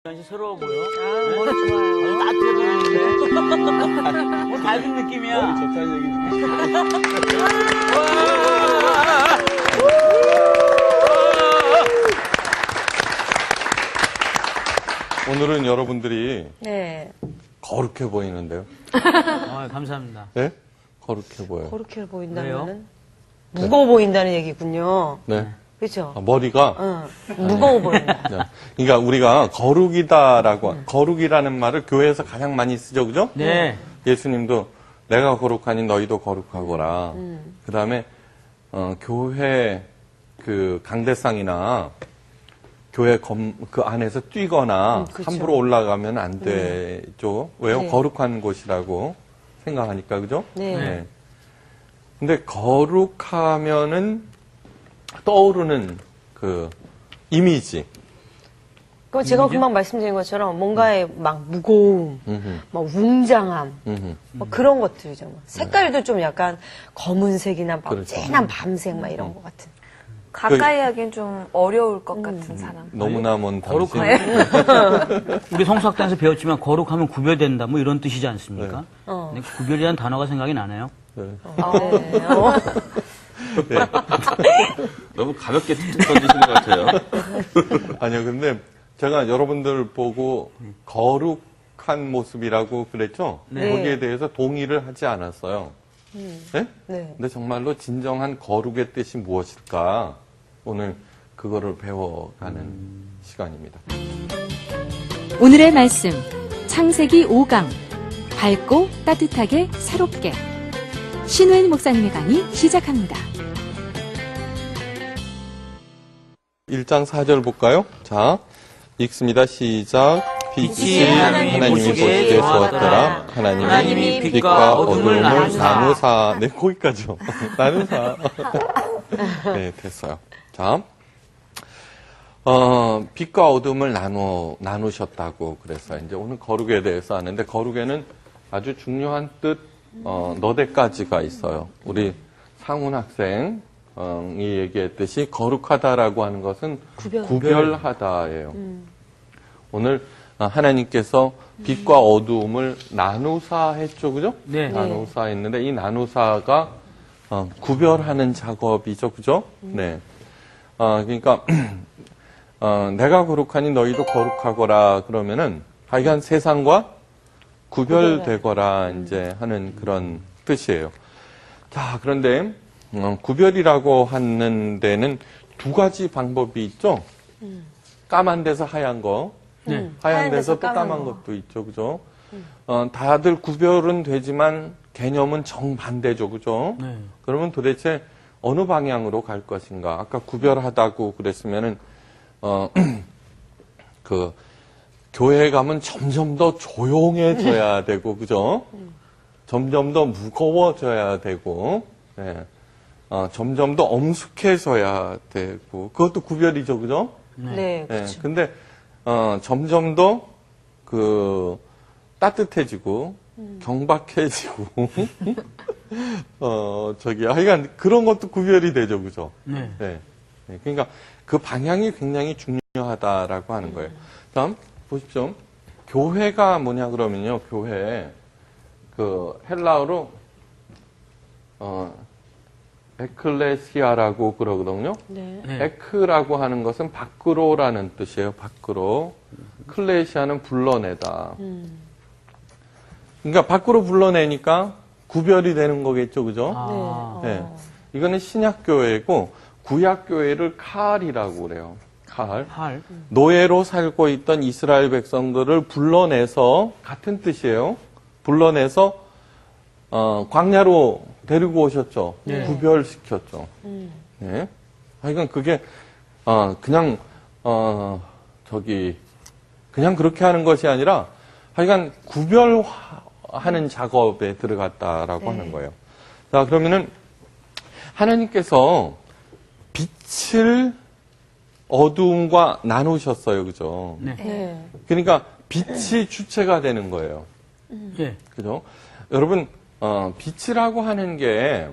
서러워 보여. 아, 머리 좋아요. 따뜻해 보이는데. 뭐 밝은 느낌이야. 머리 좋다는 얘기 듣고 오늘은 여러분들이 네. 거룩해 보이는데요. 감사합니다. 네? 거룩해 보여요. 그렇게 보인다면은 네. 무거워 보인다는 얘기군요. 네. 그렇죠? 머리가. 무거워 보인다. 네. 그러니까 우리가 거룩이라는 말을 교회에서 가장 많이 쓰죠, 그죠? 네. 예수님도 내가 거룩하니 너희도 거룩하거라. 그 다음에, 교회 그 강대상이나 교회 그 안에서 뛰거나 그쵸. 함부로 올라가면 안 되죠. 왜요? 네. 거룩한 곳이라고 생각하니까, 그죠? 네. 근데 거룩하면은 떠오르는 그 이미지. 그럼 제가 금방 말씀드린 것처럼 뭔가의 막 무거움, 음흠, 막 웅장함, 음흠. 막 그런 것들이죠. 막 색깔도 좀 약간 검은색이나 막 그렇죠. 진한 밤색 막 이런 것 같은. 가까이 하긴 좀 어려울 것 같은 사람. 너무나 먼 당신. 우리 성수학당에서 배웠지만 거룩하면 구별된다 뭐 이런 뜻이지 않습니까? 네. 근데 구별이라는 단어가 생각이 나네요. 네. 네. 너무 가볍게 툭툭 던지시는 것 같아요. 아니요, 근데 제가 여러분들 보고 거룩한 모습이라고 그랬죠? 네. 거기에 대해서 동의를 하지 않았어요. 네? 네. 근데 정말로 진정한 거룩의 뜻이 무엇일까? 오늘 그거를 배워가는 시간입니다. 오늘의 말씀 창세기 5강 밝고 따뜻하게 새롭게 신우인 목사님의 강의 시작합니다. 1장 4절 볼까요? 자, 읽습니다. 시작. 빛이 하나님의 보시기에 좋았더라. 하나님이 빛과 어둠을 나누사. 네, 거기까지요. 나누사. 네, 됐어요. 자, 빛과 어둠을 나누셨다고 그랬어요. 이제 오늘 거룩에 대해서 하는데, 거룩에는 아주 중요한 뜻, 너댓 가지가 있어요. 우리 상훈 학생이 얘기했듯이 거룩하다라고 하는 것은 구별하다예요. 오늘 하나님께서 빛과 어두움을 나누사 했죠, 그죠? 네. 나누사 했는데 이 나누사가 구별하는 작업이죠, 그죠? 네. 그러니까 내가 거룩하니 너희도 거룩하거라 그러면은 하여간 세상과 구별되거라 이제 하는 그런 뜻이에요. 자, 그런데 구별이라고 하는 데는 두 가지 방법이 있죠. 까만 데서 하얀 거, 네. 하얀 데서 또 까만 까만 거. 것도 있죠, 그죠? 다들 구별은 되지만 개념은 정반대죠, 그죠? 네. 그러면 도대체 어느 방향으로 갈 것인가? 아까 구별하다고 그랬으면은 그 교회에 가면 점점 더 조용해져야 되고, 그죠? 점점 더 무거워져야 되고, 네. 점점 더 엄숙해져야 되고, 그것도 구별이죠, 그죠? 네. 네. 그렇죠. 근데, 점점 더, 따뜻해지고, 경박해지고, 하여간 그런 것도 구별이 되죠, 그죠? 네. 네. 네. 그러니까 그 방향이 굉장히 중요하다라고 하는 거예요. 다음, 보십시오. 교회가 뭐냐 그러면요, 교회. 헬라어로, 에클레시아라고 그러거든요. 네. 네. 에크라고 하는 것은 밖으로라는 뜻이에요. 밖으로. 클레시아는 불러내다. 그러니까 밖으로 불러내니까 구별이 되는 거겠죠, 그죠? 아. 네. 이거는 신약교회고 구약교회를 칼이라고 그래요. 칼. 팔. 노예로 살고 있던 이스라엘 백성들을 불러내서 같은 뜻이에요. 불러내서 광야로 데리고 오셨죠. 네. 구별시켰죠. 네. 하여간 그게 그냥 그냥 그렇게 하는 것이 아니라 하여간 구별하는 작업에 들어갔다라고 하는 거예요. 자, 그러면은 하나님께서 빛을 어두움과 나누셨어요. 그죠? 네. 네. 그러니까 빛이 주체가 되는 거예요. 예. 그죠? 여러분, 빛이라고 하는 게,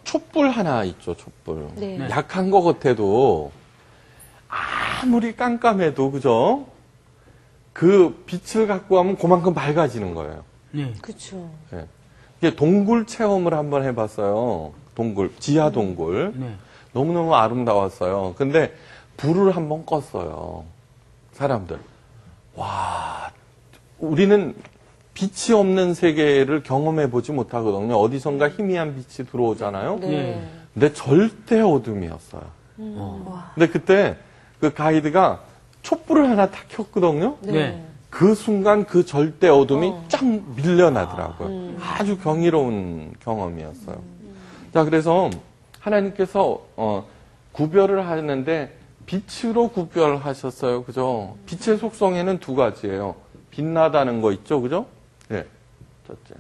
촛불 하나 있죠, 촛불. 네. 약한 것 같아도 아무리 깜깜해도, 그죠? 그 빛을 갖고 가면 그만큼 밝아지는 거예요. 네. 그쵸. 예. 이게 동굴 체험을 한번 해봤어요. 동굴, 지하 동굴. 네. 너무너무 아름다웠어요. 근데 불을 한번 껐어요. 사람들. 와, 우리는 빛이 없는 세계를 경험해 보지 못하거든요. 어디선가 희미한 빛이 들어오잖아요. 네. 근데 절대 어둠이었어요. 근데 그때 그 가이드가 촛불을 하나 탁 켰거든요. 네. 그 순간 그 절대 어둠이 쫙 밀려나더라고요. 아주 경이로운 경험이었어요. 자, 그래서 하나님께서 구별을 하는데 빛으로 구별하셨어요. 그죠? 빛의 속성에는 두 가지예요. 빛나다는 거 있죠. 그죠? 네. 첫째.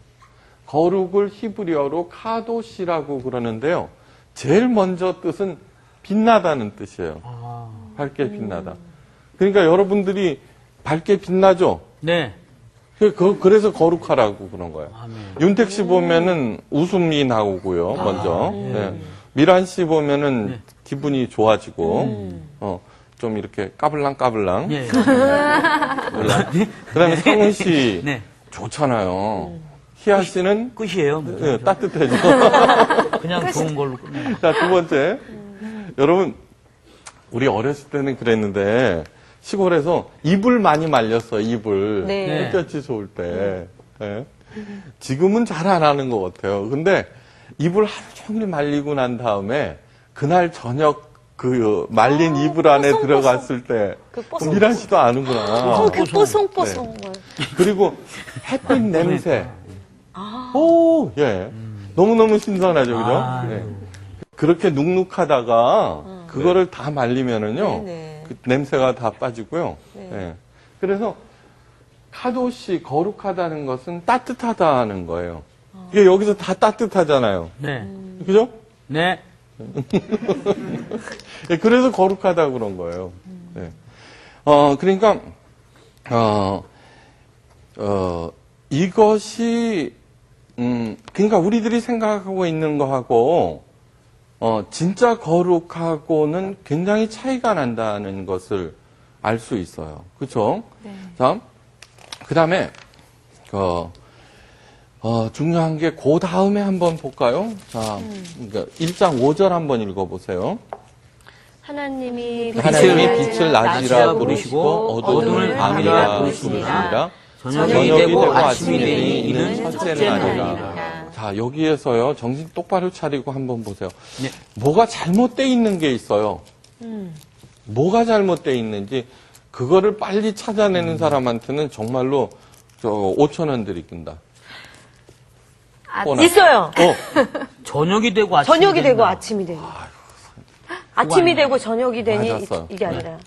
거룩을 히브리어로 카도시라고 그러는데요. 제일 먼저 뜻은 빛나다는 뜻이에요. 밝게 빛나다. 그러니까 여러분들이 밝게 빛나죠? 네. 그래서 거룩하라고 그런 거예요. 아멘. 윤택 씨 보면은 웃음이 나오고요, 먼저. 네. 미란 씨 보면은 네. 기분이 좋아지고, 좀 이렇게 까불랑까불랑. 예. 그 다음에 상훈 씨 네. 좋잖아요. 희아 씨는 끝이에요. 뭐. 네, 따뜻해져. 그냥 좋은 걸로 끝내. 자, 두 번째. 여러분, 우리 어렸을 때는 그랬는데, 시골에서 이불 많이 말렸어요, 이불. 네. 햇볕이 좋을 때. 예. 지금은 잘 안 하는 것 같아요. 근데 이불 하루 종일 말리고 난 다음에, 그날 저녁 그 말린 이불 안에 뽀송뽀송. 들어갔을 때, 그 뽀송. 미란 씨도 아는구나. 그 뽀송뽀송. 그리고 햇빛 냄새. 오, 예. 너무너무 신선하죠, 그죠? 아, 예. 그렇게 눅눅하다가 그거를 다 말리면은요, 네네. 그 냄새가 다 빠지고요. 네. 예. 그래서 카도시 거룩하다는 것은 따뜻하다는 거예요. 이게 여기서 다 따뜻하잖아요. 네. 그죠? 네. 예, 그래서 거룩하다 그런 거예요. 예. 그러니까, 이것이, 그러니까 우리들이 생각하고 있는 거하고, 진짜 거룩하고는 굉장히 차이가 난다는 것을 알 수 있어요. 그쵸? 네. 자, 그 다음에, 중요한 게, 그 다음에 한번 볼까요? 자, 그러니까 1장 5절 한번 읽어보세요. 하나님이 빛을 낮이라 낮이라 부르시고 부르시고 어둠을 밤이라 부르시니라. 저녁이 되고 아침이 되니 이는 첫째는 아니라. 자, 여기에서요, 정신 똑바로 차리고 한번 보세요. 네. 뭐가 잘못되어 있는 게 있어요. 뭐가 잘못되어 있는지, 그거를 빨리 찾아내는 사람한테는 정말로 5,000원 드리긴다. 있어요. 저녁이 되고 아침이 저녁이 되고 된다. 아침이 되니. 아침이 되고 저녁이 되니 맞았어요. 이게 아니라.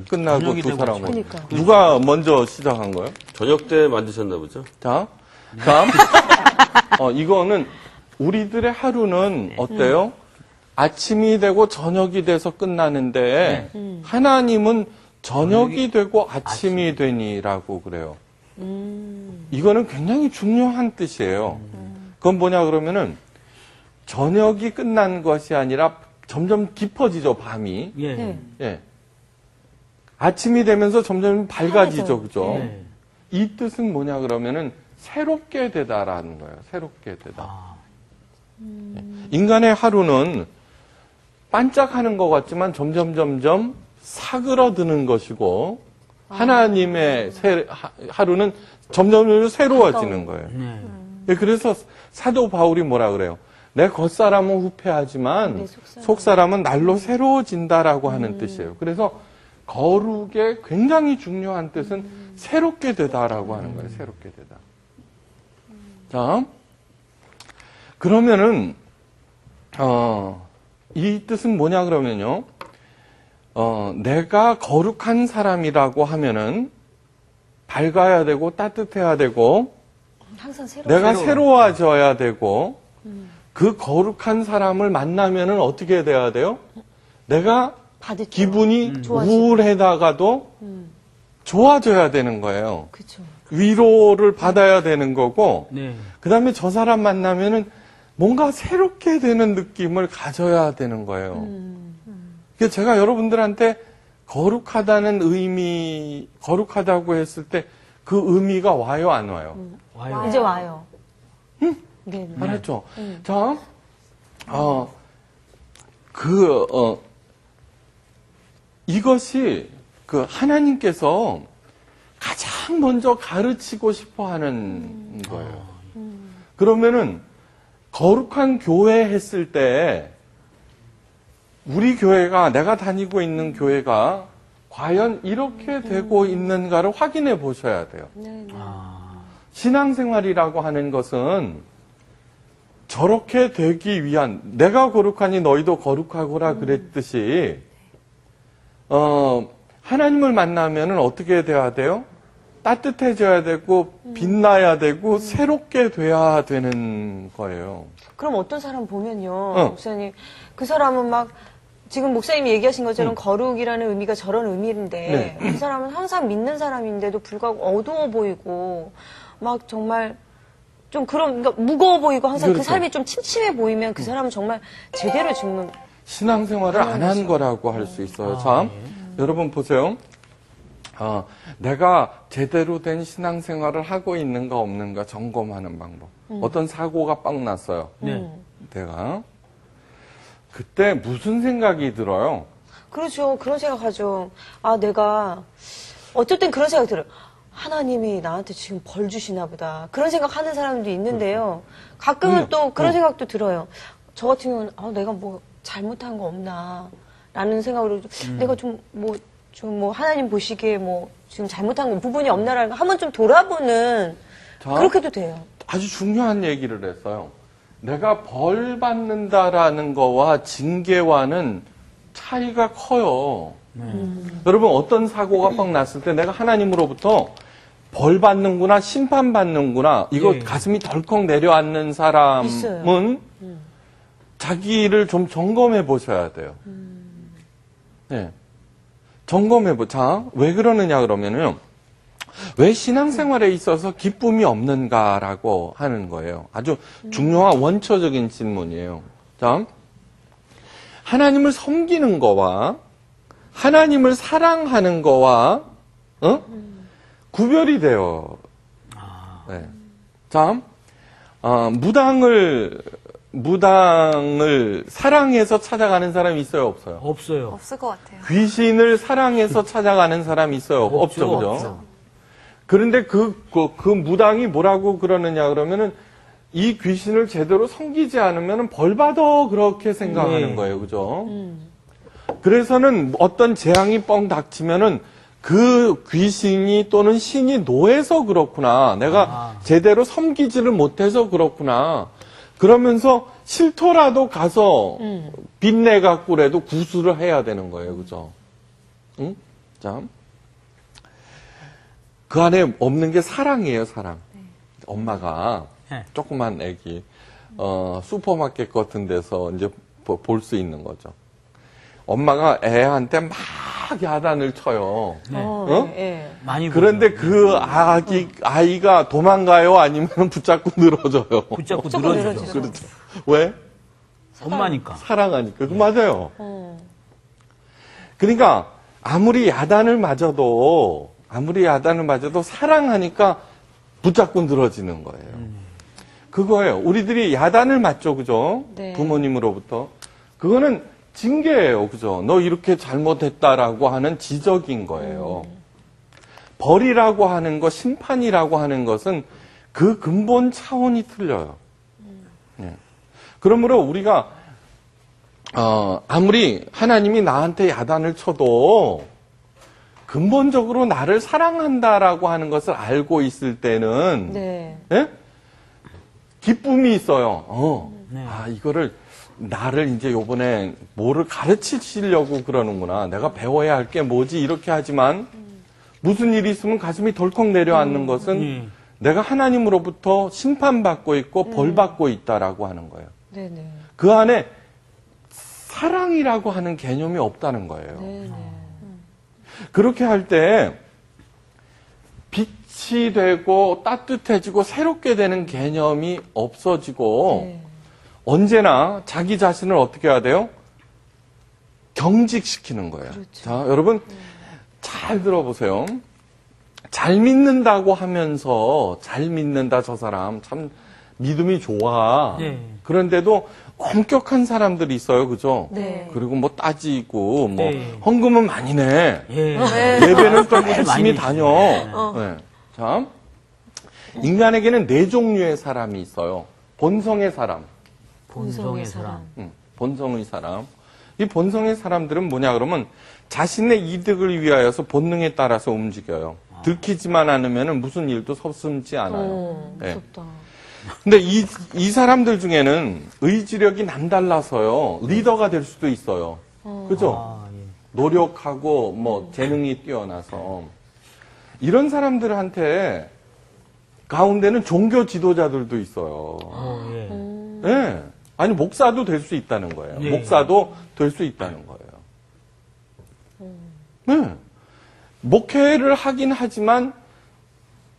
끝나고 저녁이 두 되고 사람은. 그러니까. 누가 먼저 시작한 거예요? 저녁 때 만드셨나 보죠? 자, 다음. 이거는 우리들의 하루는 어때요? 아침이 되고 저녁이 돼서 끝나는데 하나님은 저녁이 되고 아침이 되니라고 그래요. 이거는 굉장히 중요한 뜻이에요. 그건 뭐냐 그러면은 저녁이 끝난 것이 아니라 점점 깊어지죠, 밤이. 예. 네. 예. 아침이 되면서 점점 밝아지죠, 그죠? 네. 이 뜻은 뭐냐 그러면은 새롭게 되다라는 거예요. 새롭게 되다. 예. 인간의 하루는 반짝하는 것 같지만 점점 사그러드는 것이고 하나님의 하루는 점점 새로워지는 거예요. 네. 예, 그래서 사도 바울이 뭐라 그래요? 내 겉사람은 후패하지만 내 속사람은 날로 새로워진다라고 하는 뜻이에요. 그래서 거룩의 굉장히 중요한 뜻은 새롭게 되다라고 하는 거예요. 새롭게 되다. 자, 그러면은 이 뜻은 뭐냐 그러면요. 내가 거룩한 사람이라고 하면은 밝아야 되고 따뜻해야 되고 항상 내가 새로워져야 되고 그 거룩한 사람을 만나면은 어떻게 돼야 돼요? 내가 받을 기분이 좋아지고. 우울해다가도 좋아져야 되는 거예요. 그렇죠. 위로를 받아야 되는 거고 네. 그 다음에 저 사람 만나면은 뭔가 새롭게 되는 느낌을 가져야 되는 거예요. 그래서 제가 여러분들한테 거룩하다는 의미, 거룩하다고 했을 때 그 의미가 와요, 안 와요? 와요. 이제 와요. 네. 네. 알았죠? 음. 자, 이것이 그 하나님께서 가장 먼저 가르치고 싶어 하는 거예요. 그러면은 거룩한 교회 했을 때 우리 교회가, 내가 다니고 있는 교회가 과연 이렇게 되고 있는가를 확인해 보셔야 돼요. 네, 네. 신앙생활이라고 하는 것은 저렇게 되기 위한, 내가 거룩하니 너희도 거룩하고라 그랬듯이, 하나님을 만나면은 어떻게 돼야 돼요? 따뜻해져야 되고, 빛나야 되고, 새롭게 돼야 되는 거예요. 그럼 어떤 사람 보면요, 어. 목사님, 그 사람은 막 지금 목사님이 얘기하신 것처럼 거룩이라는 의미가 저런 의미인데 네. 그 사람은 항상 믿는 사람인데도 불구하고 어두워 보이고 막 정말 좀 그런 그러니까 무거워 보이고 항상 그 그렇죠. 삶이 좀 침침해 보이면 그 사람은 정말 제대로 지금 신앙생활을 안 한 거라고 할 수 있어요. 자, 여러분 보세요. 내가 제대로 된 신앙생활을 하고 있는가 없는가 점검하는 방법. 어떤 사고가 빡 났어요. 네. 내가. 그때 무슨 생각이 들어요? 그렇죠. 그런 생각하죠. 아, 내가 어쩔 땐 그런 생각이 들어요. 하나님이 나한테 지금 벌 주시나 보다. 그런 생각하는 사람도 있는데요. 가끔은 또 그런 생각도 들어요. 저 같은 경우는 내가 뭐 잘못한 거 없나 라는 생각으로 내가 좀 하나님 보시기에 뭐 지금 잘못한 거 부분이 없나라는 거 한번 좀 돌아보는 자, 그렇게도 돼요. 아주 중요한 얘기를 했어요. 내가 벌 받는다라는 거와 징계와는 차이가 커요. 여러분 어떤 사고가 빡 났을 때 내가 하나님으로부터 벌 받는구나, 심판 받는구나, 이거 예. 가슴이 덜컥 내려앉는 사람은 있어요. 자기를 좀 점검해 보셔야 돼요. 네. 자, 왜 그러느냐 그러면은 왜 신앙생활에 있어서 기쁨이 없는가라고 하는 거예요. 아주 중요한 원초적인 질문이에요. 자, 하나님을 섬기는 거와 하나님을 사랑하는 거와 구별이 돼요. 네. 자, 무당을 사랑해서 찾아가는 사람이 있어요, 없어요? 없어요. 없을 것 같아요. 귀신을 사랑해서 찾아가는 사람이 있어요, 없죠, 그죠? 없죠. 그런데 그 무당이 뭐라고 그러느냐 그러면은 이 귀신을 제대로 섬기지 않으면 벌 받아 그렇게 생각하는 네. 거예요. 그죠? 그래서는 어떤 재앙이 뻥 닥치면은 그 귀신이 또는 신이 노해서 그렇구나. 내가 제대로 섬기지를 못해서 그렇구나. 그러면서 싫더라도 가서 빚내 갖고라도 구술을 해야 되는 거예요. 그죠? 응? 자. 그 안에 없는 게 사랑이에요, 사랑. 엄마가 네. 조그만 애기, 슈퍼마켓 같은 데서 이제 볼 수 있는 거죠. 엄마가 애한테 막 야단을 쳐요. 예. 많이 그런데 보여요. 그 아이가 도망가요? 아니면 붙잡고 늘어져요? 붙잡고 조금 늘어지죠. 늘어지죠. 그렇죠. 왜? 엄마니까. 사랑하니까. 그 맞아요. 그러니까 아무리 야단을 맞아도 사랑하니까 붙잡고 늘어지는 거예요. 그거예요. 우리들이 야단을 맞죠, 그죠? 네. 부모님으로부터. 그거는 징계예요, 그죠? 너 이렇게 잘못했다라고 하는 지적인 거예요. 벌이라고 하는 것, 심판이라고 하는 것은 그 근본 차원이 틀려요. 네. 그러므로 우리가 아무리 하나님이 나한테 야단을 쳐도 근본적으로 나를 사랑한다라고 하는 것을 알고 있을 때는 네. 예? 기쁨이 있어요. 네. 이거를 나를 이제 요번에 뭐를 가르치시려고 그러는구나. 내가 배워야 할 게 뭐지? 이렇게 하지만 무슨 일이 있으면 가슴이 덜컥 내려앉는 것은 내가 하나님으로부터 심판받고 있고 벌받고 있다라고 하는 거예요. 네네. 그 안에 사랑이라고 하는 개념이 없다는 거예요. 네네. 그렇게 할 때 빛이 되고 따뜻해지고 새롭게 되는 개념이 없어지고 네. 언제나 자기 자신을 어떻게 해야 돼요? 경직시키는 거예요. 자, 여러분 잘 들어보세요. 잘 믿는다고 하면서 잘 믿는다 저 사람 참 믿음이 좋아. 네. 그런데도 엄격한 사람들이 있어요, 그죠? 네. 그리고 뭐 따지고 뭐 네. 헌금은 많이 내. 예. 예배는 또 많이 열심히 있죠. 다녀. 네. 자, 인간에게는 네 종류의 사람이 있어요. 본성의 사람, 본성의 사람. 본성의 사람. 이 본성의 사람들은 뭐냐 그러면 자신의 이득을 위하여서 본능에 따라서 움직여요. 들키지만 않으면 무슨 일도 섭슴지 않아요. 네. 무섭다. 근데 이 사람들 중에는 의지력이 남달라서요. 리더가 될 수도 있어요. 그죠? 아, 예. 노력하고 뭐 재능이 뛰어나서 이런 사람들한테 가운데는 종교 지도자들도 있어요. 예. 네. 아니 목사도 될 수 있다는 거예요. 네. 목사도 될 수 있다는 거예요. 네. 목회를 하긴 하지만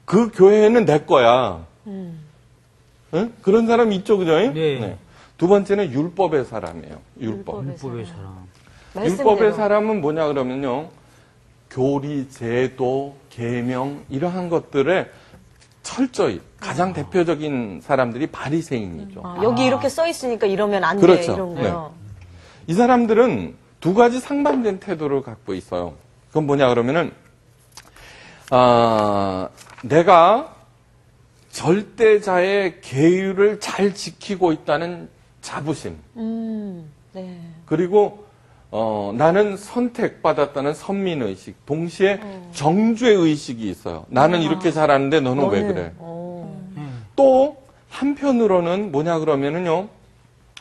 그 교회는 내 거야. 네? 그런 사람이 있죠, 그죠? 네. 두 번째는 율법의 사람이에요. 율법. 율법의 사람. 율법의 사람은 뭐냐 그러면요. 교리, 제도, 계명 이러한 것들에 철저히 가장 대표적인 사람들이 바리새인이죠. 아, 여기 이렇게 써 있으니까 이러면 안 돼. 그렇죠. 이런 거요. 이 사람들은 두 가지 상반된 태도를 갖고 있어요. 그건 뭐냐 그러면은 내가 절대자의 계율을 잘 지키고 있다는 자부심. 네. 그리고 나는 선택받았다는 선민의식. 동시에 정죄의식이 있어요. 나는 이렇게 잘하는데 너는 왜 그래? 또 한편으로는 뭐냐 그러면은요.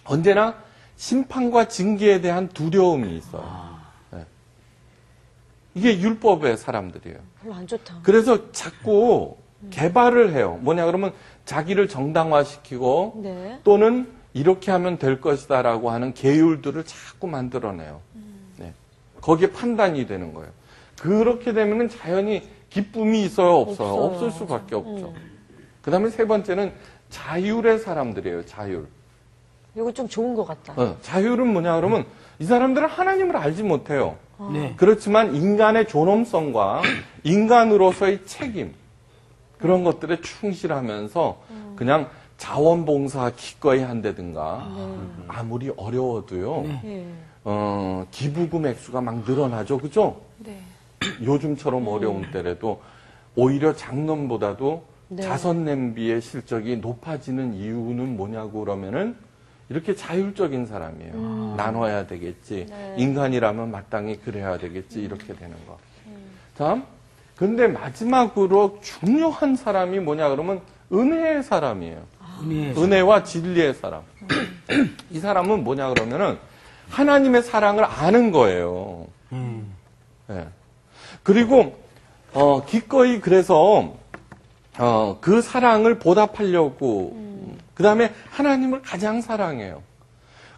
언제나 심판과 징계에 대한 두려움이 있어요. 네. 이게 율법의 사람들이에요. 별로 안 좋다. 그래서 자꾸 개발을 해요. 뭐냐 그러면 자기를 정당화시키고 네. 또는 이렇게 하면 될 것이다라고 하는 계율들을 자꾸 만들어내요. 네. 거기에 판단이 되는 거예요. 그렇게 되면은 자연히 기쁨이 있어요, 없어요? 없어요. 없을 수밖에 없죠. 그 다음에 세 번째는 자율의 사람들이에요, 자율. 이거 좀 좋은 것 같다. 자율은 뭐냐 그러면 이 사람들은 하나님을 알지 못해요. 네. 그렇지만 인간의 존엄성과 인간으로서의 책임 그런 것들에 충실하면서 그냥 자원봉사 기꺼이 한다든가 아무리 어려워도요. 예. 기부금 액수가 막 늘어나죠. 그죠? 네. 요즘처럼 어려운 때라도 오히려 작년보다도 네. 자선 냄비의 실적이 높아지는 이유는 뭐냐고 그러면은 이렇게 자율적인 사람이에요. 나눠야 되겠지. 네. 인간이라면 마땅히 그래야 되겠지. 이렇게 되는 거. 자, 근데 마지막으로 중요한 사람이 뭐냐 그러면 은혜의 사람이에요. 은혜와 진리의 사람. 이 사람은 뭐냐 그러면은 하나님의 사랑을 아는 거예요. 네. 그리고 기꺼이 그래서 그 사랑을 보답하려고 그 다음에 하나님을 가장 사랑해요.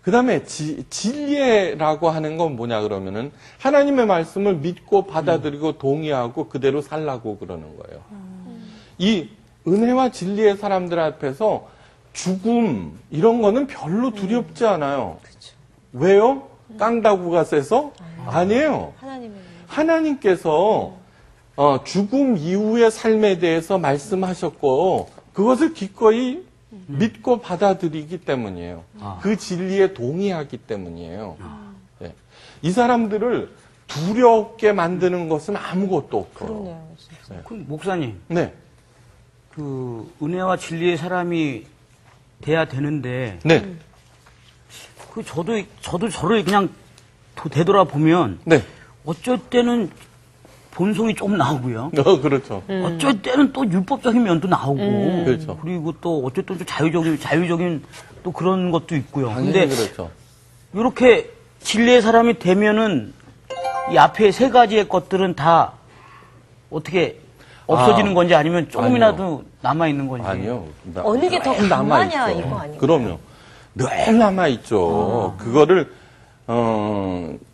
그 다음에 진리라고 하는 건 뭐냐 그러면은 하나님의 말씀을 믿고 받아들이고 동의하고 그대로 살라고 그러는 거예요. 이 은혜와 진리의 사람들 앞에서 죽음 이런 거는 별로 두렵지 않아요. 그렇죠. 왜요? 깡다구가 세서? 아니에요. 하나님께서 죽음 이후의 삶에 대해서 말씀하셨고 그것을 기꺼이 믿고 받아들이기 때문이에요. 그 진리에 동의하기 때문이에요. 네. 이 사람들을 두렵게 만드는 것은 아무것도 없고요. 그러네요, 진짜. 그럼 목사님, 네. 그 은혜와 진리의 사람이 돼야 되는데 네. 그 저도 저를 그냥 되돌아 보면 네. 어쩔 때는 본성이 좀 나오고요. 그렇죠. 어쩔 때는 또 율법적인 면도 나오고, 그렇죠. 그리고 또 어쩔 때는 좀 자유적인 또 그런 것도 있고요. 당연히 근데 그렇죠. 이렇게 진리의 사람이 되면은 이 앞에 세 가지의 것들은 다 어떻게 없어지는 건지 아니면 조금이라도 남아 있는 건지. 아니요. 어느 게 더 늘 강하냐, 남아있죠. 이거 아니에요? 그럼요. 늘 남아있죠. 그거를,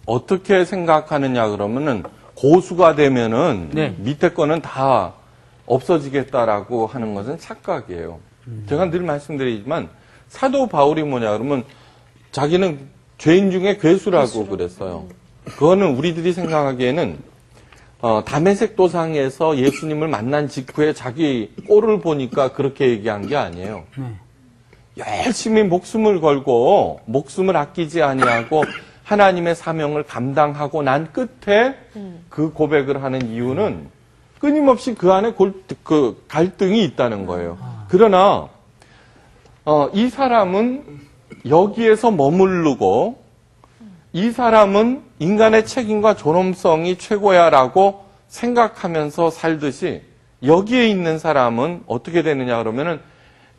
어떻게 생각하느냐 그러면은 고수가 되면은 네. 밑에 거는 다 없어지겠다라고 하는 것은 착각이에요. 제가 늘 말씀드리지만 사도 바울이 뭐냐 그러면 자기는 죄인 중에 괴수라고 그랬어요. 그거는 우리들이 생각하기에는 다메섹 도상에서 예수님을 만난 직후에 자기 꼴을 보니까 그렇게 얘기한 게 아니에요. 열심히 목숨을 걸고 목숨을 아끼지 아니하고 하나님의 사명을 감당하고 난 끝에 그 고백을 하는 이유는 끊임없이 그 안에 그 갈등이 있다는 거예요. 그러나 이 사람은 여기에서 머무르고 이 사람은 인간의 책임과 존엄성이 최고야라고 생각하면서 살듯이 여기에 있는 사람은 어떻게 되느냐 그러면은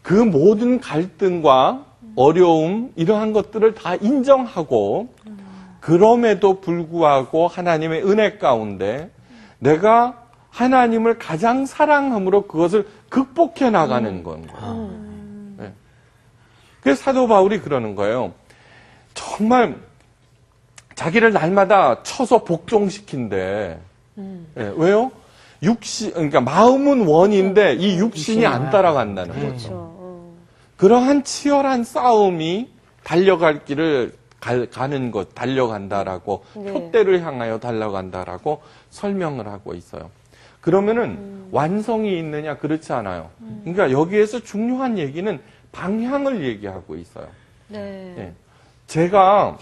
그 모든 갈등과 어려움 이러한 것들을 다 인정하고 그럼에도 불구하고 하나님의 은혜 가운데 내가 하나님을 가장 사랑함으로 그것을 극복해 나가는 건 거예요. 네. 그래서 사도 바울이 그러는 거예요. 정말 자기를 날마다 쳐서 복종시킨대. 네. 왜요? 그러니까 마음은 원인데 이 육신이 안 따라간다는 거죠. 그렇죠. 그러한 치열한 싸움이 달려갈 길을 가는 것, 달려간다라고, 네. 표대를 향하여 달려간다라고 설명을 하고 있어요. 그러면은 완성이 있느냐? 그렇지 않아요. 그러니까 여기에서 중요한 얘기는 방향을 얘기하고 있어요. 네. 예. 제가,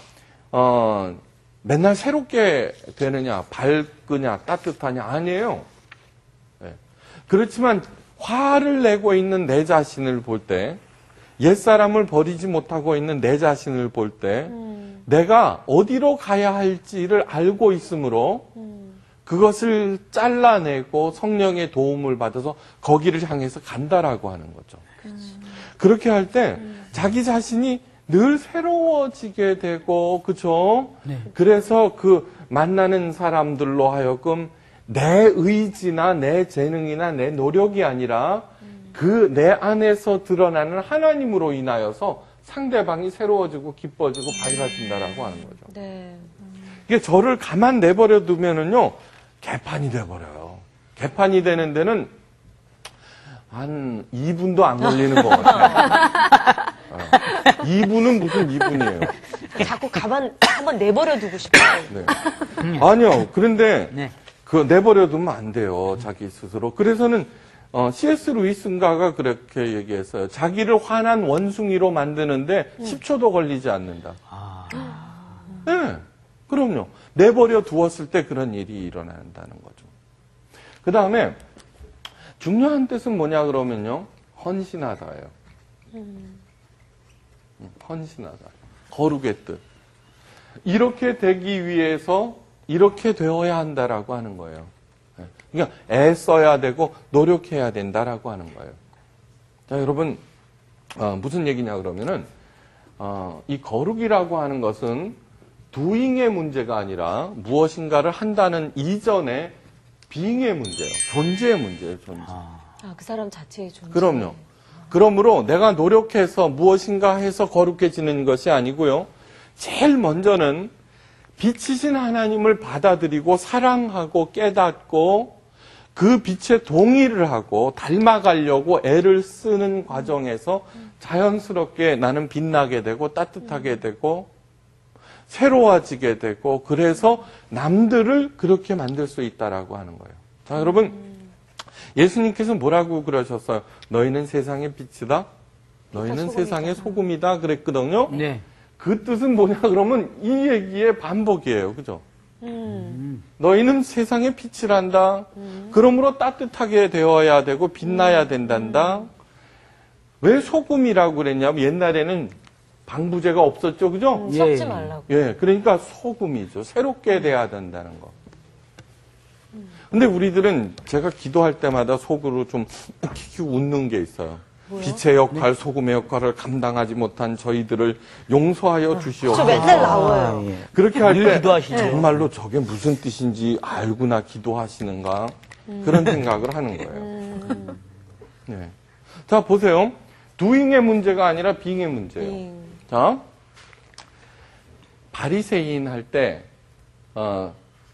맨날 새롭게 되느냐, 밝으냐, 따뜻하냐? 아니에요. 예. 그렇지만 화를 내고 있는 내 자신을 볼 때, 옛사람을 버리지 못하고 있는 내 자신을 볼 때, 내가 어디로 가야 할지를 알고 있으므로, 그것을 잘라내고 성령의 도움을 받아서 거기를 향해서 간다라고 하는 거죠. 그렇게 할 때, 자기 자신이 늘 새로워지게 되고, 그죠? 네. 그래서 그 만나는 사람들로 하여금 내 의지나 내 재능이나 내 노력이 아니라 그 내 안에서 드러나는 하나님으로 인하여서 상대방이 새로워지고 기뻐지고 밝아진다라고 하는 거죠. 네. 이게 저를 가만 내버려 두면은요, 개판이 돼버려요. 개판이 되는 데는 한 2분도 안 걸리는 것 같아요. 2분은 무슨 2분이에요. 자꾸 한번 내버려 두고 싶어요. 네. 아니요. 그런데 네. 그 내버려 두면 안 돼요. 자기 스스로. 그래서는 C.S. 루이스인가가 그렇게 얘기했어요. 자기를 화난 원숭이로 만드는데 10초도 걸리지 않는다. 네. 그럼요. 내버려 두었을 때 그런 일이 일어난다는 거죠. 그 다음에 중요한 뜻은 뭐냐 그러면요. 헌신하다예요. 헌신하다. 거룩의 뜻. 이렇게 되기 위해서 이렇게 되어야 한다라고 하는 거예요. 그러니까 애써야 되고 노력해야 된다라고 하는 거예요. 자, 여러분 무슨 얘기냐 그러면은 이 거룩이라고 하는 것은 doing의 문제가 아니라 무엇인가를 한다는 이전에 being의 문제예요. 존재의 문제예요. 존재. 그 사람 자체의 존재. 그럼요. 그러므로 내가 노력해서 무엇인가 해서 거룩해지는 것이 아니고요. 제일 먼저는 빛이신 하나님을 받아들이고 사랑하고 깨닫고 그 빛에 동의를 하고 닮아가려고 애를 쓰는 과정에서 자연스럽게 나는 빛나게 되고 따뜻하게 되고 새로워지게 되고 그래서 남들을 그렇게 만들 수 있다라고 하는 거예요. 자, 여러분 예수님께서 뭐라고 그러셨어요? 너희는 세상의 빛이다. 너희는 세상의 소금이다 그랬거든요. 네. 그 뜻은 뭐냐 그러면 이 얘기의 반복이에요. 그죠? 너희는 세상의 빛이란다. 그러므로 따뜻하게 되어야 되고 빛나야 된단다. 왜 소금이라고 그랬냐면 옛날에는 방부제가 없었죠. 그죠? 섞지 말라고. 예, 그러니까 소금이죠. 새롭게 돼야 된다는 거. 근데 우리들은 제가 기도할 때마다 속으로 좀 웃는 게 있어요. 빛의 역할, 소금의 역할을 감당하지 못한 저희들을 용서하여 주시옵소서. 저 맨날 나와요. 예. 그렇게 할 때 기도하시죠. 정말로 저게 무슨 뜻인지 알고나 기도하시는가 그런 생각을 하는 거예요. 네. 자, 보세요. doing의 문제가 아니라 being의 문제예요. 자, 바리새인 할 때,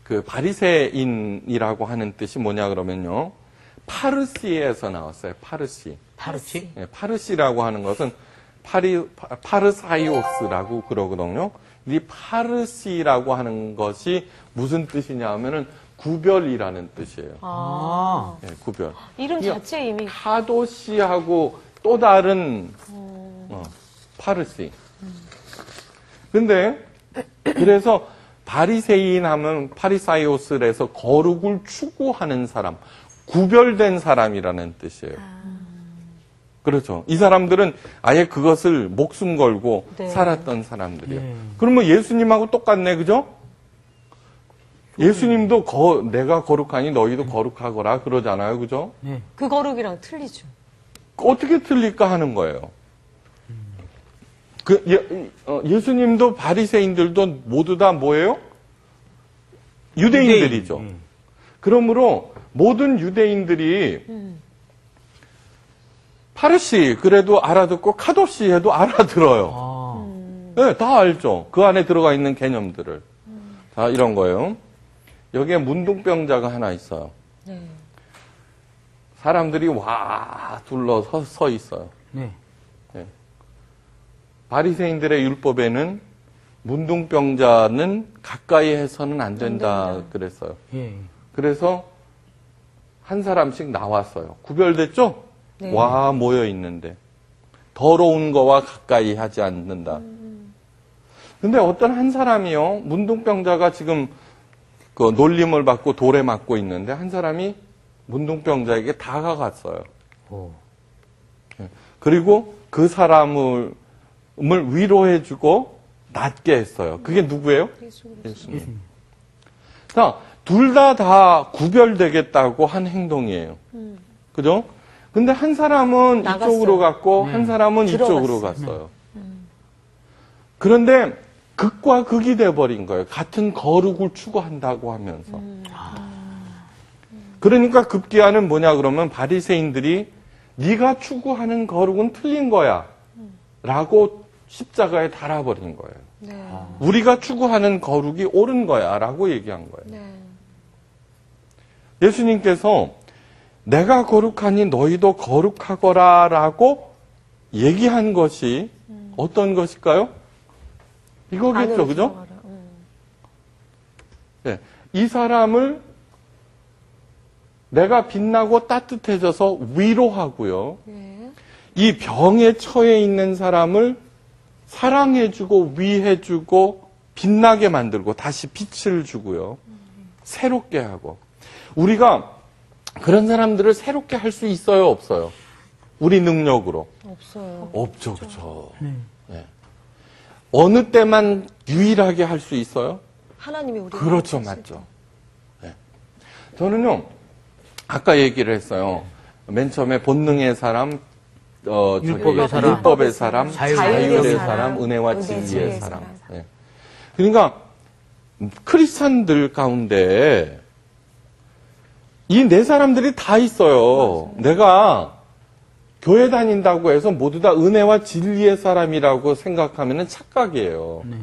그 바리새인이라고 하는 뜻이 뭐냐 그러면요. 파르시에서 나왔어요. 파르시. 파르시? 네, 파르시라고 하는 것은 파르사이오스라고 그러거든요. 이 파르시라고 하는 것이 무슨 뜻이냐 하면은 구별이라는 뜻이에요. 아. 네, 구별. 이름 이거 자체 이미 카도시하고 또 다른 파르시. 근데 그래서 바리새인 하면 파리사이오스에서 거룩을 추구하는 사람, 구별된 사람이라는 뜻이에요. 그렇죠. 이 사람들은 아예 그것을 목숨 걸고 네. 살았던 사람들이에요. 네. 그러면 예수님하고 똑같네, 그죠? 예수님도 내가 거룩하니 너희도 거룩하거라 그러잖아요, 그죠? 네. 그 거룩이랑 틀리죠. 어떻게 틀릴까 하는 거예요. 예수님도 바리새인들도 모두 다 뭐예요? 유대인들이죠. 유대인. 그러므로 모든 유대인들이 파르시 그래도 알아듣고 카도시 해도 알아들어요. 아. 네, 다 알죠. 그 안에 들어가 있는 개념들을. 자, 이런 거예요. 여기에 문둥병자가 하나 있어요. 네. 사람들이 와 둘러서 서 있어요. 네. 바리새인들의 율법에는 문둥병자는 가까이 해서는 안 된다 그랬어요. 예. 그래서 한 사람씩 나왔어요. 구별됐죠? 네. 와 모여 있는데 더러운 거와 가까이 하지 않는다. 근데 어떤 한 사람이요, 문둥병자가 지금 그 놀림을 받고 돌에 맞고 있는데 한 사람이 문둥병자에게 다가갔어요. 오. 그리고 그 사람을 위로해주고 낫게 했어요. 그게 누구예요? 예수님. 자, 둘 다 구별되겠다고 한 행동이에요. 그죠? 근데 한 사람은 나갔어요. 이쪽으로 갔고, 한 사람은 이쪽으로 갔어요. 그런데 극과 극이 돼버린 거예요. 같은 거룩을 추구한다고 하면서. 그러니까 급기야는 뭐냐 그러면 바리새인들이 네가 추구하는 거룩은 틀린 거야 라고 십자가에 달아버린 거예요. 네. 우리가 추구하는 거룩이 옳은 거야 라고 얘기한 거예요. 네. 예수님께서 내가 거룩하니 너희도 거룩하거라 라고 얘기한 것이 어떤 것일까요? 이거겠죠, 안으로 그죠? 들어가라. 네. 이 사람을 내가 빛나고 따뜻해져서 위로하고요. 네. 이 병에 처해 있는 사람을 사랑해주고 위해주고 빛나게 만들고 다시 빛을 주고요. 새롭게 하고. 우리가 그런 사람들을 새롭게 할 수 있어요, 없어요? 우리 능력으로. 없어요. 없죠, 그렇죠. 네. 어느 때만 유일하게 할 수 있어요? 하나님이 우리 그렇죠, 맞죠. 네. 저는요, 아까 얘기를 했어요. 맨 처음에 본능의 사람, 율법의 사람, 자율의 사람, 은혜와 진리의 사람. 네. 그러니까 크리스찬들 가운데 이 네 사람들이 다 있어요. 내가 교회 다닌다고 해서 모두 다 은혜와 진리의 사람이라고 생각하면 착각이에요. 네.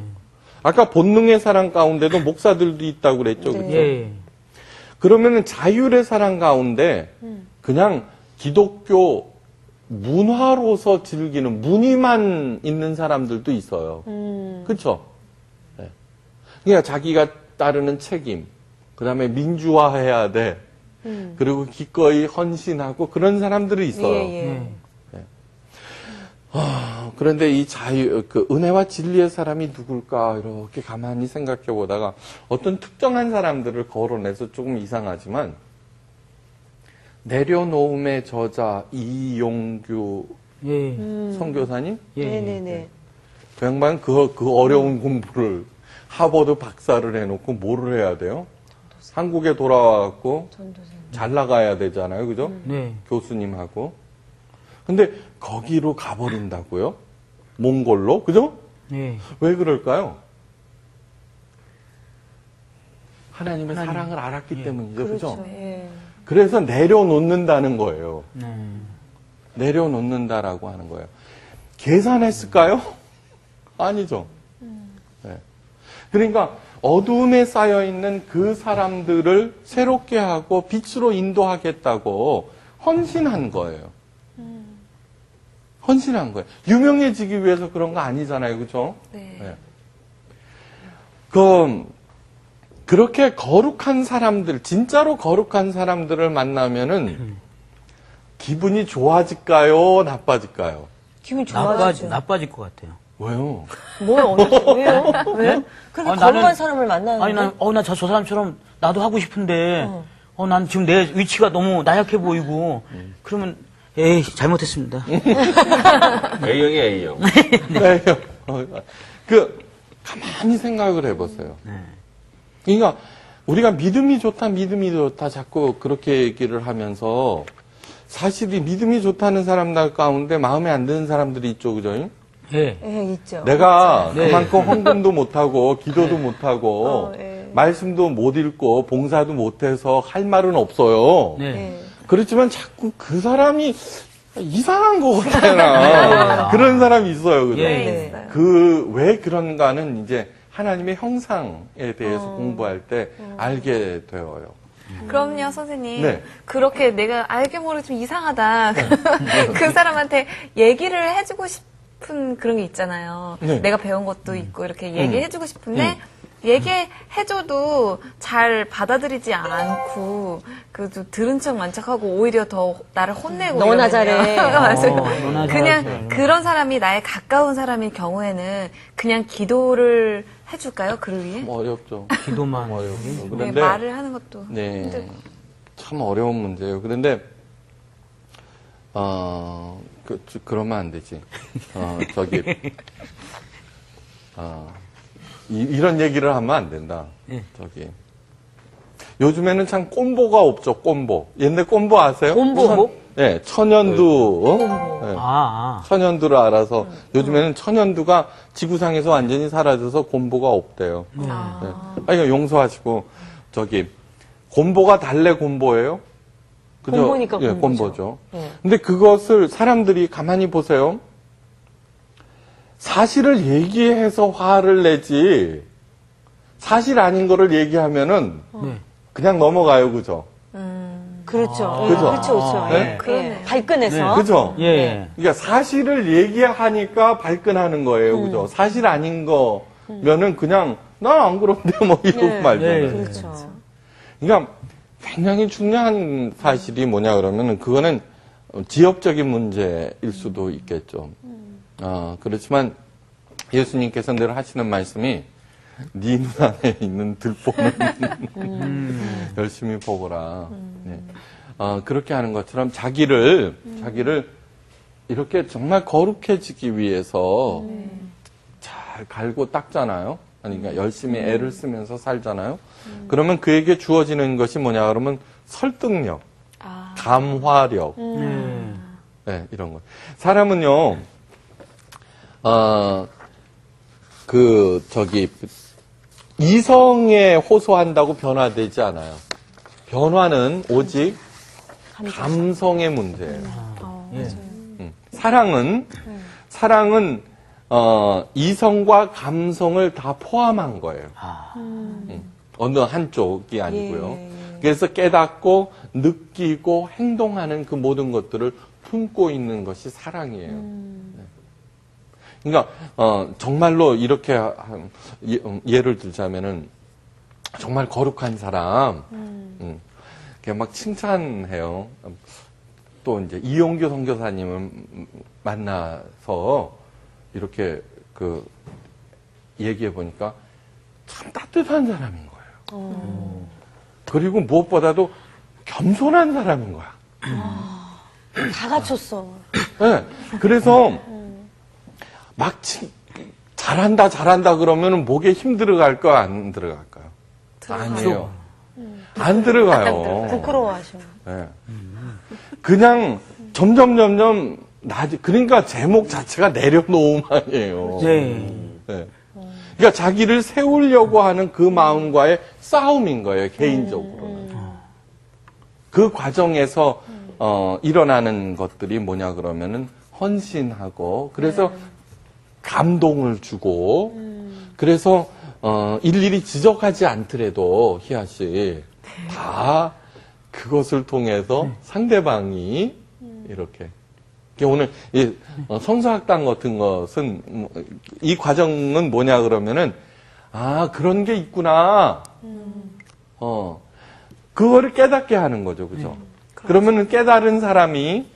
아까 본능의 사람 가운데도 목사들도 있다고 그랬죠. 네. 그렇죠? 예. 그러면은 자율의 사람 가운데 그냥 기독교 문화로서 즐기는 무늬만 있는 사람들도 있어요. 그렇죠? 네. 그러니까 자기가 따르는 책임, 그다음에 민주화해야 돼. 그리고 기꺼이 헌신하고 그런 사람들이 있어요. 예. 네. 그런데 이 은혜와 진리의 사람이 누굴까 이렇게 가만히 생각해 보다가 어떤 특정한 사람들을 거론해서 조금 이상하지만 내려놓음의 저자 이용규 예. 선교사님 예. 네네네. 그 양반 그 어려운 공부를 하버드 박사를 해놓고 뭐를 해야 돼요? 한국에 돌아와갖고 전도사님. 잘 나가야 되잖아요, 그죠? 네. 교수님하고. 근데 거기로 가버린다고요? 몽골로? 그죠? 예. 왜 그럴까요? 하나님의 사랑을 알았기 때문이죠. 그죠? 그렇죠. 예. 그래서 내려놓는다는 거예요. 네. 내려놓는다라고 하는 거예요. 계산했을까요? 아니죠. 네. 그러니까 어두움에 쌓여있는 그 사람들을 새롭게 하고 빛으로 인도하겠다고 헌신한 거예요. 헌신한 거예요. 유명해지기 위해서 그런 거 아니잖아요. 그죠? 네. 네. 그렇게 거룩한 사람들, 진짜로 거룩한 사람들을 만나면은 기분이 좋아질까요? 나빠질까요? 기분 좋아지죠. 나빠질 것 같아요. 왜요? 왜요? 왜? 그렇게 아니, 거룩한 나는- 사람을 만나는데. 아니, 나 저 사람처럼 나도 하고 싶은데, 난 지금 내 위치가 너무 나약해 보이고, 그러면, 에이, 잘못했습니다. A형이 A형. 네. 가만히 생각을 해보세요. 그러니까, 우리가 믿음이 좋다 자꾸 그렇게 얘기를 하면서, 사실 이 믿음이 좋다는 사람들 가운데 마음에 안 드는 사람들이 있죠, 그죠? 예. 예, 있죠. 내가 네. 그만큼 헌금도 못하고, 기도도 못하고, 예. 말씀도 못 읽고, 봉사도 못해서 할 말은 없어요. 네. 예. 그렇지만 자꾸 그 사람이 이상한 거 같잖아. 그런 사람이 있어요. 그죠? 예. 네. 있어요. 왜 그런가는 이제 하나님의 형상에 대해서 공부할 때 알게 되어요. 그럼요, 선생님. 네. 그렇게 내가 알게 모르게 좀 이상하다. 그 사람한테 얘기를 해주고 싶은 그런 게 있잖아요. 네. 내가 배운 것도 있고 이렇게 얘기해주고 싶은데 얘기해줘도 잘 받아들이지 않고 그래도 들은 척 만척하고 오히려 더 나를 혼내고 너나 이러면요. 잘해. 맞아요. 너나 그냥 잘해. 그런 사람이 나의 가까운 사람일 경우에는 그냥 기도를 해줄까요? 그를 위해? 어렵죠. 기도만. 어렵죠. 네, 그런데 말을 하는 것도 네, 힘들고. 참 어려운 문제예요. 그런데 그러면 안 되지. 이런 얘기를 하면 안 된다. 예. 요즘에는 참 꼼보가 없죠. 꼼보. 옛날 꼼보 아세요? 꼼보? 네, 천연두. 네. 천연두를 알아서 요즘에는 천연두가 지구상에서 완전히 사라져서 곰보가 없대요. 네. 이거 용서하시고 곰보가 달래 곰보예요? 그죠? 곰보니까 예, 곰보죠. 곰보죠. 네. 근데 그것을 사람들이 가만히 보세요. 사실을 얘기해서 화를 내지 사실 아닌 거를 얘기하면은 네. 그냥 넘어가요, 그죠? 그렇죠. 그죠? 그렇죠. 네? 예. 그러네요. 예. 발끈해서. 그죠? 예. 그러니까 사실을 얘기하니까 발끈하는 거예요, 그죠? 사실 아닌 거면은 그냥 나 안 그런데 뭐 이러고 네. 말잖아요. 네. 그렇죠. 그러니까 굉장히 중요한 사실이 뭐냐 그러면은 그거는 지역적인 문제일 수도 있겠죠. 그렇지만 예수님께서 늘 하시는 말씀이 네 눈안에 있는 들보는 열심히 보거라. 네. 그렇게 하는 것처럼 자기를 이렇게 정말 거룩해지기 위해서 잘 갈고 닦잖아요. 그러니까 열심히 애를 쓰면서 살잖아요. 그러면 그에게 주어지는 것이 뭐냐 그러면 설득력, 감화력, 네, 이런 거. 사람은요, 이성에 호소한다고 변화되지 않아요. 변화는 오직 감성의 문제예요. 사랑은 이성과 감성을 다 포함한 거예요. 어느 한쪽이 아니고요. 예. 그래서 깨닫고 느끼고 행동하는 그 모든 것들을 품고 있는 것이 사랑이에요. 네. 그러니까 정말로 이렇게 예를 들자면은 정말 거룩한 사람, 그냥 막 칭찬해요. 또 이제 이용규 선교사님을 만나서 이렇게 얘기해 보니까 참 따뜻한 사람인 거예요. 그리고 무엇보다도 겸손한 사람인 거야. 다 갖췄어. 네. 그래서 막 잘한다 그러면 목에 힘 들어갈까요? 안 들어갈까요? 아니에요. 안 들어가요. 부끄러워하셔. 네. 그냥 점점 그러니까 제목 자체가 내려놓음만이에요. 네. 네. 그러니까 자기를 세우려고 하는 그 마음과의 싸움인 거예요, 개인적으로는. 그 과정에서 일어나는 것들이 뭐냐 그러면은 헌신하고 그래서 감동을 주고 그래서 일일이 지적하지 않더라도 희아 씨 다 그것을 통해서 상대방이 이렇게 오늘 이 성서학당 같은 것은 이 과정은 뭐냐 그러면은 아, 그런 게 있구나. 그거를 깨닫게 하는 거죠. 그죠? 그러면은 깨달은 사람이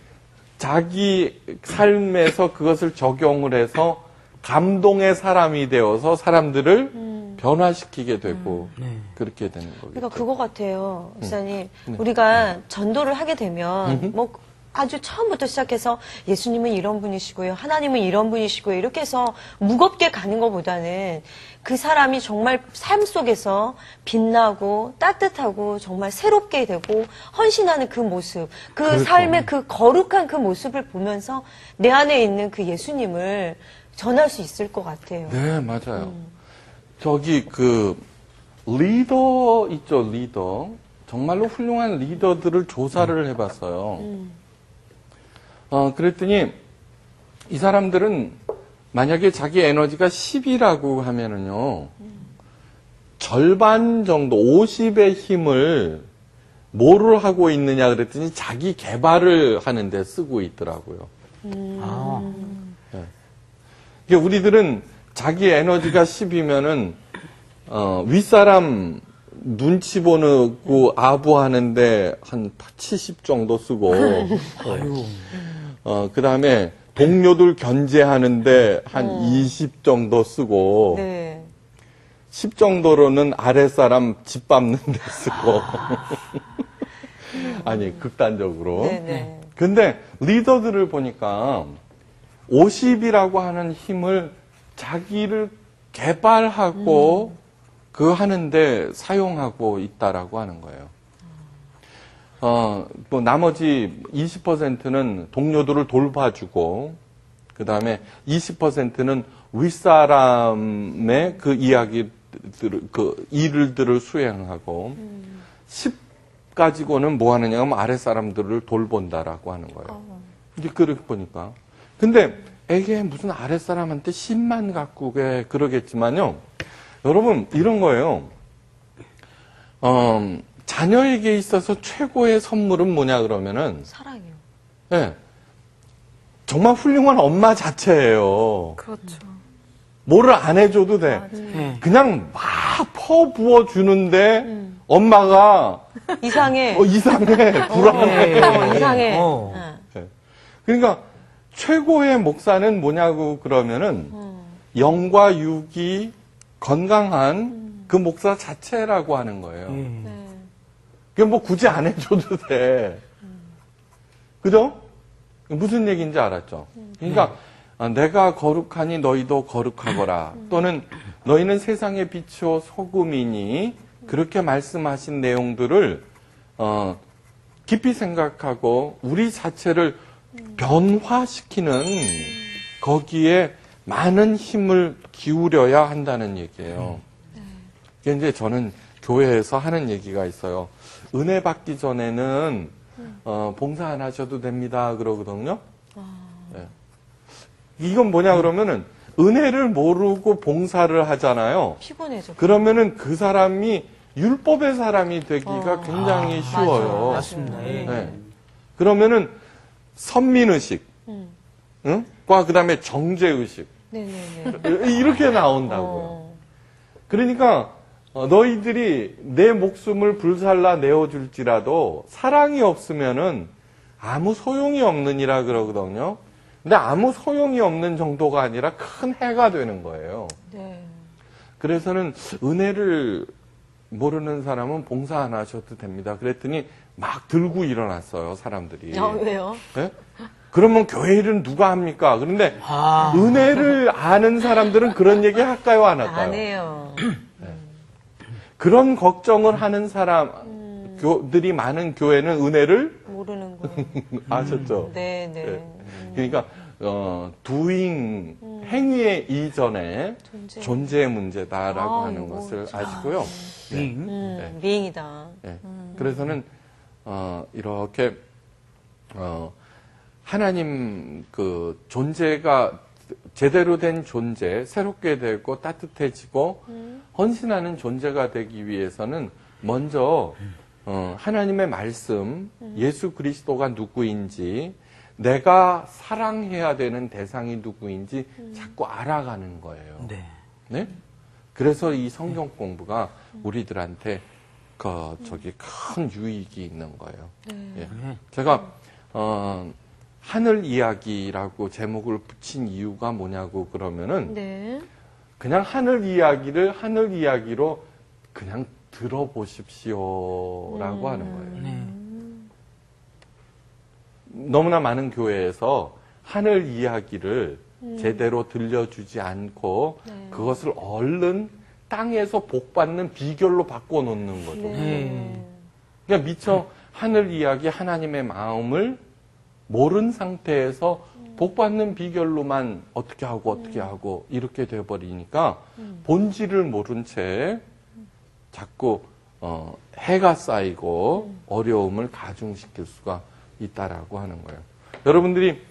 자기 삶에서 그것을 적용을 해서 감동의 사람이 되어서 사람들을 변화시키게 되고 그렇게 되는 거겠죠. 그러니까 그거 같아요, 목사님. 우리가 전도를 하게 되면 뭐 아주 처음부터 시작해서 예수님은 이런 분이시고요, 하나님은 이런 분이시고요, 이렇게 해서 무겁게 가는 것보다는 그 사람이 정말 삶 속에서 빛나고 따뜻하고 정말 새롭게 되고 헌신하는 그 모습, 그 그렇죠. 삶의 그 거룩한 그 모습을 보면서 내 안에 있는 그 예수님을 전할 수 있을 것 같아요. 네, 맞아요. 저기 그 리더 있죠, 리더. 정말로 훌륭한 리더들을 조사를 해봤어요. 그랬더니 이 사람들은 만약에 자기 에너지가 10이라고 하면은요, 절반 정도, 50의 힘을 뭐를 하고 있느냐 그랬더니 자기 개발을 하는데 쓰고 있더라고요. 아, 이게 우리들은 자기 에너지가 10이면은, 윗사람 눈치 보고 아부하는데 한 70 정도 쓰고, 아유. 그 다음에 동료들 견제하는데 한 20 정도 쓰고, 네. 10 정도로는 아랫사람 집 밟는 데 쓰고. 아니, 극단적으로. 네네. 근데 리더들을 보니까 50이라고 하는 힘을 자기를 개발하고 그 하는데 사용하고 있다라고 하는 거예요. 뭐 나머지 20%는 동료들을 돌봐주고, 그 다음에 20%는 윗사람의 그 이야기들, 그 일들을 수행하고, 10 가지고는 뭐 하느냐 하면 아랫사람들을 돌본다라고 하는 거예요. 이제 그렇게 보니까. 근데 에게 무슨 아랫사람한테 10만 갖고 그러겠지만요. 여러분, 이런 거예요. 자녀에게 있어서 최고의 선물은 뭐냐 그러면은, 사랑이요. 네, 정말 훌륭한 엄마 자체예요. 그렇죠. 뭐를 안 해줘도 돼. 네. 그냥 막 퍼부어 주는데 엄마가 이상해. 이상해, 불안해. 이상해. 어. 응. 그러니까 최고의 목사는 뭐냐고 그러면은 영과 육이 건강한 그 목사 자체라고 하는 거예요. 예. 그게 뭐 굳이 안 해줘도 돼. 그죠? 무슨 얘기인지 알았죠? 그러니까 내가 거룩하니 너희도 거룩하거라. 또는 너희는 세상의 빛이요 소금이니 그렇게 말씀하신 내용들을 깊이 생각하고 우리 자체를 변화시키는 거기에 많은 힘을 기울여야 한다는 얘기예요. 이게 이제 저는 교회에서 하는 얘기가 있어요. 은혜 받기 전에는 봉사 안 하셔도 됩니다 그러거든요. 네. 이건 뭐냐 그러면은 은혜를 모르고 봉사를 하잖아요. 피곤해져. 그러면은 그 사람이 율법의 사람이 되기가 굉장히 쉬워요. 맞습니다. 예. 네. 그러면은 선민의식, 응? 과 그다음에 정죄의식 네네네. 이렇게 나온다고요. 그러니까 너희들이 내 목숨을 불살라 내어줄지라도 사랑이 없으면은 아무 소용이 없느니라 그러거든요. 근데 아무 소용이 없는 정도가 아니라 큰 해가 되는 거예요. 네. 그래서는 은혜를 모르는 사람은 봉사 안 하셔도 됩니다. 그랬더니 막 들고 일어났어요, 사람들이. 왜요? 네? 그러면 교회 일은 누가 합니까? 그런데 아. 은혜를 아는 사람들은 그런 얘기 할까요, 안 할까요? 안 해요. 그런 걱정을 하는 사람들이 많은 교회는 은혜를 모르는 거. 아셨죠? 네네. 그러니까 doing 행위의 이전에 존재의 문제다라고 하는 이거 것을 참. 아시고요. 미인이다. 네. 그래서는 이렇게 하나님 그 존재가 제대로 된 존재, 새롭게 되고 따뜻해지고 헌신하는 존재가 되기 위해서는 먼저 하나님의 말씀, 예수 그리스도가 누구인지, 내가 사랑해야 되는 대상이 누구인지 자꾸 알아가는 거예요. 네. 네? 그래서 이 성경 공부가 우리들한테 큰 유익이 있는 거예요. 예. 제가 하늘 이야기라고 제목을 붙인 이유가 뭐냐고 그러면은 네. 그냥 하늘 이야기를 하늘 이야기로 그냥 들어보십시오라고 하는 거예요. 네. 너무나 많은 교회에서 하늘 이야기를 제대로 들려주지 않고 그것을 얼른 땅에서 복받는 비결로 바꿔놓는 거죠. 그냥 미처 하늘 이야기 하나님의 마음을 모른 상태에서 복받는 비결로만 어떻게 하고 이렇게 돼버리니까 본질을 모른 채 자꾸 해가 쌓이고 어려움을 가중시킬 수가 있다라고 하는 거예요. 여러분들이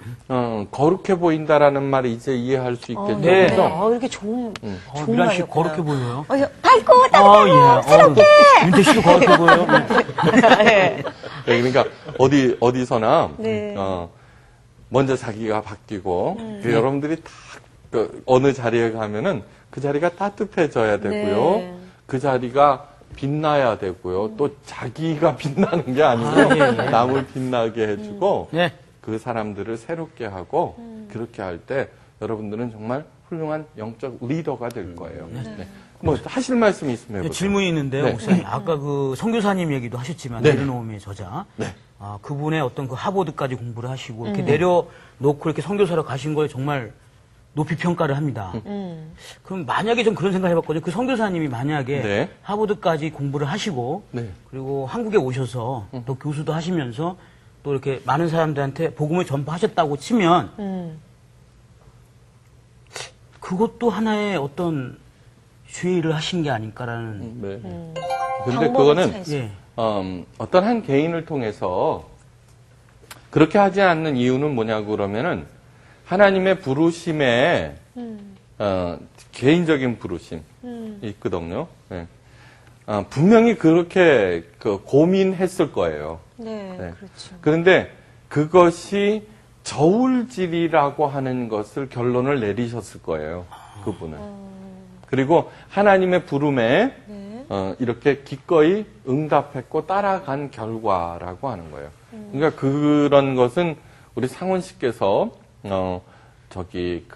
거룩해 보인다라는 말을 이제 이해할 수 있겠죠. 네. 그래서 이렇게 좋은 미란 씨 말이었구나. 거룩해 보여요. 밝고 따뜻하고 새롭게. 윤태 씨도 거룩해 보여요. 네. 그러니까 어디서나 네. 먼저 자기가 바뀌고 여러분들이 다 어느 자리에 가면은 그 자리가 따뜻해져야 되고요. 네. 그 자리가 빛나야 되고요. 또 자기가 빛나는 게 아니고 남을 빛나게 해주고 네. 그 사람들을 새롭게 하고 그렇게 할 때 여러분들은 정말 훌륭한 영적 리더가 될 거예요. 네. 뭐 하실 말씀이 있으면 해보세요. 질문이 있는데요, 네. 목사님. 아까 그 선교사님 얘기도 하셨지만 네. 내려놓음의 저자. 네. 그분의 어떤 그 하버드까지 공부를 하시고 이렇게 내려놓고 이렇게 선교사로 가신 거에 정말 높이 평가를 합니다. 그럼 만약에 좀 그런 생각 해봤거든요. 그 선교사님이 만약에 네. 하버드까지 공부를 하시고 네. 그리고 한국에 오셔서 또 교수도 하시면서 또 이렇게 많은 사람들한테 복음을 전파하셨다고 치면 그것도 하나의 어떤 죄를 하신 게 아닐까라는. 네. 근데 방법은 그거는 차이죠. 예. 어떤 한 개인을 통해서 그렇게 하지 않는 이유는 뭐냐고 그러면은 하나님의 부르심에 개인적인 부르심이 있거든요. 네. 분명히 그렇게 고민했을 거예요. 네, 네. 그렇죠. 그런데 그것이 저울질이라고 하는 것을 결론을 내리셨을 거예요. 그분은. 그리고 하나님의 부름에 네. 이렇게 기꺼이 응답했고 따라간 결과라고 하는 거예요. 그러니까 그런 것은 우리 상원 씨께서 특히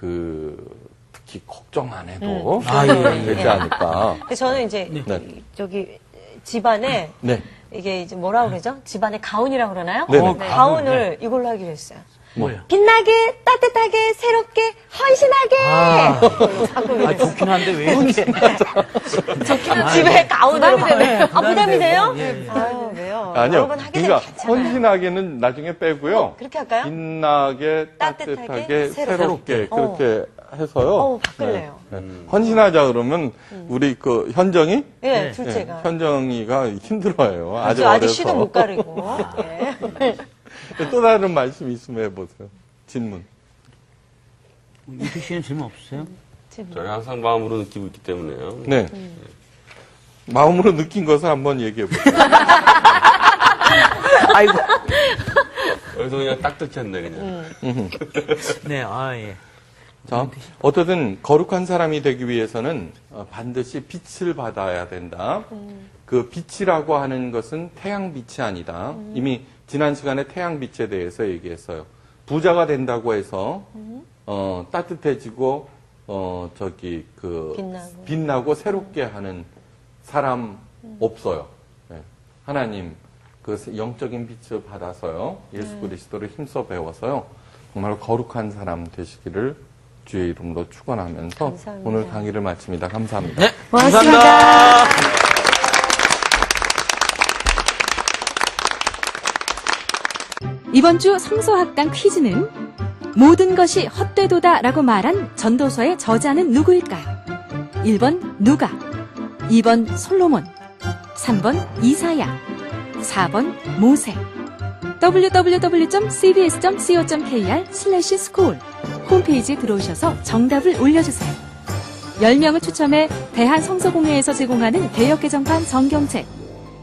걱정 안 해도 되지 않을까. 근데 저는 이제 네. 저기 집안에 네. 이게 이제 뭐라고 그러죠? 집안에 가운이라고 그러나요? 네네. 가운을 이걸로 하기로 했어요. 뭐예요? 빛나게, 따뜻하게, 새롭게, 헌신하게! 자꾸 이래요. 좋긴 한데 왜 이렇게. 집에 가운으로 부담이 부담이 돼요? 예. 아유, 왜요? 아니요. 여러분 하게 되면 그러니까 괜찮아요. 헌신하게는 나중에 빼고요. 그렇게 할까요? 빛나게, 따뜻하게, 따뜻하게, 새롭게 어. 그렇게 해서요. 바꿀래요. 네. 헌신하자 그러면 우리 현정이 예, 둘째가. 현정이가 힘들어요. 아직 아직 어려서. 시도 못 가리고. 예. 또 다른 말씀 있으면 해보세요. 질문. 윤태 씨는 질문 없으세요? 저희 항상 마음으로 느끼고 있기 때문에요. 네. 마음으로 느낀 것을 한번 얘기해 보세요. 아이고. 여기서 그냥 딱딱했네, 그냥. 네, 예. 자, 어떻든 거룩한 사람이 되기 위해서는 반드시 빛을 받아야 된다. 그 빛이라고 하는 것은 태양빛이 아니다. 이미 지난 시간에 태양빛에 대해서 얘기했어요. 부자가 된다고 해서 따뜻해지고 빛나고 새롭게 하는 사람 없어요. 네. 하나님 그 영적인 빛을 받아서요. 예수 그리스도를 힘써 배워서요. 정말 거룩한 사람 되시기를 주의 이름으로 축원하면서 감사합니다. 오늘 강의를 마칩니다. 감사합니다. 네, 고맙습니다. 감사합니다. 이번 주 성서학당 퀴즈는 모든 것이 헛되도다라고 말한 전도서의 저자는 누구일까요? 1번 누가, 2번 솔로몬, 3번 이사야, 4번 모세. www.cbs.co.kr/school 홈페이지에 들어오셔서 정답을 올려주세요. 10명을 추첨해 대한성서공회에서 제공하는 개역개정판 성경책,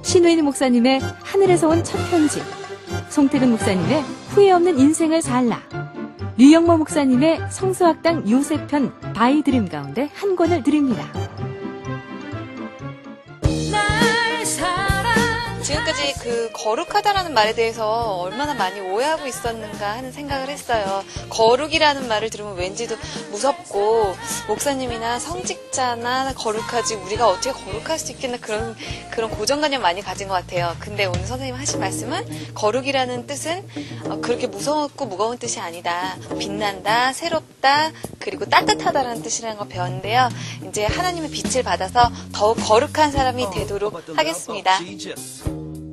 신우인 목사님의 하늘에서 온 첫 편지, 송태근 목사님의 후회 없는 인생을 살라, 류영모 목사님의 성서학당 요셉편 바이드림 가운데 한 권을 드립니다. 그 거룩하다라는 말에 대해서 얼마나 많이 오해하고 있었는가 하는 생각을 했어요. 거룩이라는 말을 들으면 왠지도 무섭고 목사님이나 성직자나 거룩하지 우리가 어떻게 거룩할 수 있겠나 그런 고정관념 많이 가진 것 같아요. 근데 오늘 선생님 하신 말씀은 거룩이라는 뜻은 그렇게 무섭고 무거운 뜻이 아니다. 빛난다, 새롭다, 그리고 따뜻하다라는 뜻이라는 걸 배웠는데요. 이제 하나님의 빛을 받아서 더욱 거룩한 사람이 되도록 하겠습니다.